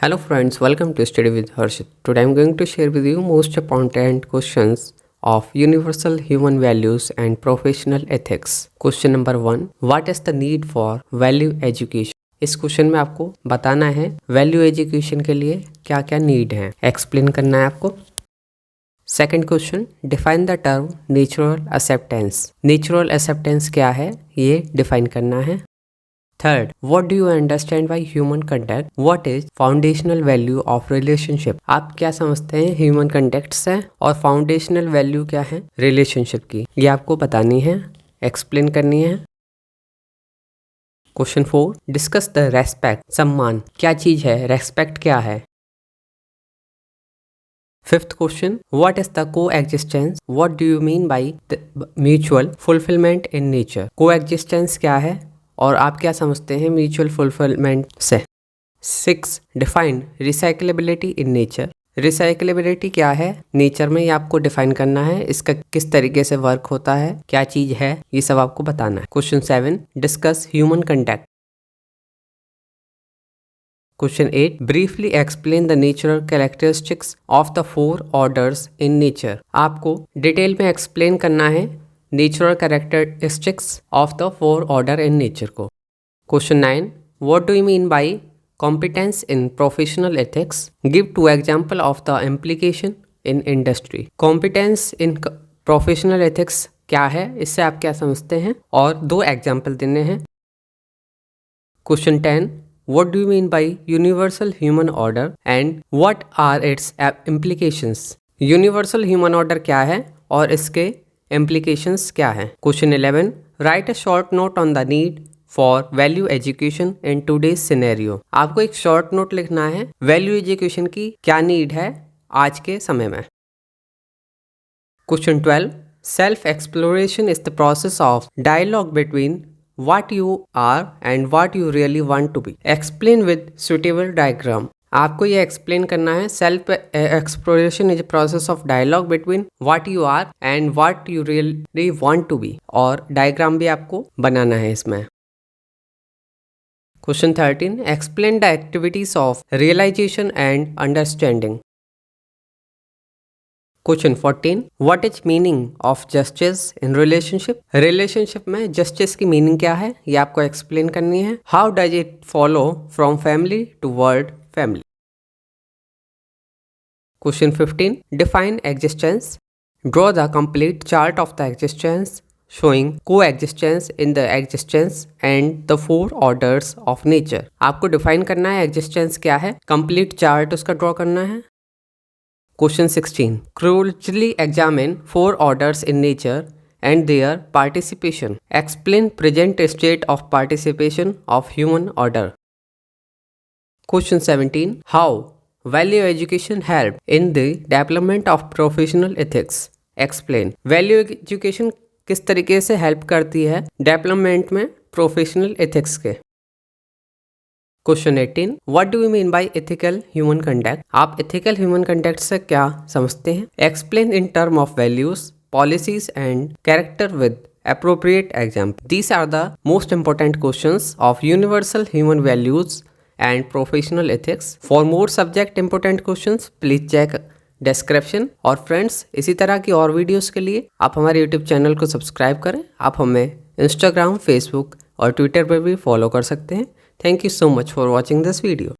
Hello friends, welcome to Study with Harshit. Today I am going to share with you most important questions of universal human values and professional ethics. Question number 1. What is the need for value education? इस question में आपको बताना है value education के लिए क्या क्या need है, एक्सप्लेन करना है आपको. Second question, define the term natural acceptance. Natural acceptance क्या है ये डिफाइन करना है. Third, what do you understand by human contact? What is foundational value of relationship? आप क्या समझते हैं ह्यूमन कंटेक्ट से और फाउंडेशनल वैल्यू क्या है रिलेशनशिप की, ये आपको बतानी है, एक्सप्लेन करनी है. Question 4, discuss the respect. सम्मान क्या चीज है, रेस्पेक्ट क्या है. Fifth question, what is the coexistence. What do you mean by mutual fulfilment in nature. Coexistence क्या है और आप क्या समझते हैं म्यूचुअल फुलफिलमेंट से. 6, डिफाइन रिसाइकलेबिलिटी इन नेचर. रिसाइकलेबिलिटी क्या है नेचर में, ये आपको डिफाइन करना है, इसका किस तरीके से वर्क होता है, क्या चीज है, ये सब आपको बताना है. Question 7, discuss human contact. Question 8, briefly explain the natural characteristics of the 4 orders in nature. आपको डिटेल में एक्सप्लेन करना है natural characteristics of the 4 order in nature को. Question 9, what do you mean by competence in professional ethics. Give 2 example of the implication in industry. Competence in professional ethics क्या है, इससे आप क्या समझते हैं और 2 एग्जाम्पल देने हैं. Question 10, what do you mean by universal human order and what are its implications. Universal human order क्या है और इसके इम्प्लीकेशंस क्या है. Question 11, write a short note on the need for value education in today's scenario. आपको एक short note लिखना है वैल्यू एजुकेशन की क्या नीड है आज के समय में. Question 12, self exploration is the process of dialogue between what you are and what you really want to be. Explain with suitable diagram. आपको ये एक्सप्लेन करना है self exploration is process of dialogue between what you are and what you really want to be, और diagram भी आपको बनाना है इसमें. Question 13, explain the activities of realisation and understanding. Question 14, what is meaning of justice in relationship. Relationship में justice की meaning क्या है ये आपको एक्सप्लेन करनी है. How does it follow from family to world family. Question 15, define existence. Draw the complete chart of the existence showing coexistence in the existence and the 4 orders of nature. आपको define करना है existence क्या है, complete chart उसका draw करना है. Question 16, closely examine 4 orders in nature and their participation. Explain present state of participation of human order. Question 17, how value education help in the development of professional ethics. Explain value education किस तरीके से help करती है development में professional ethics के. Question 18, what do you mean by ethical human conduct. आप ethical human conduct से क्या समझते हैं. Explain in term of values, policies and character with appropriate example. These are the most important questions of universal human values and professional ethics. For more subject important questions, please check description. और friends, इसी तरह की और videos के लिए आप हमारे YouTube channel को सब्सक्राइब करें. आप हमें Instagram, Facebook और Twitter पर भी फॉलो कर सकते हैं. Thank you so much for watching this video.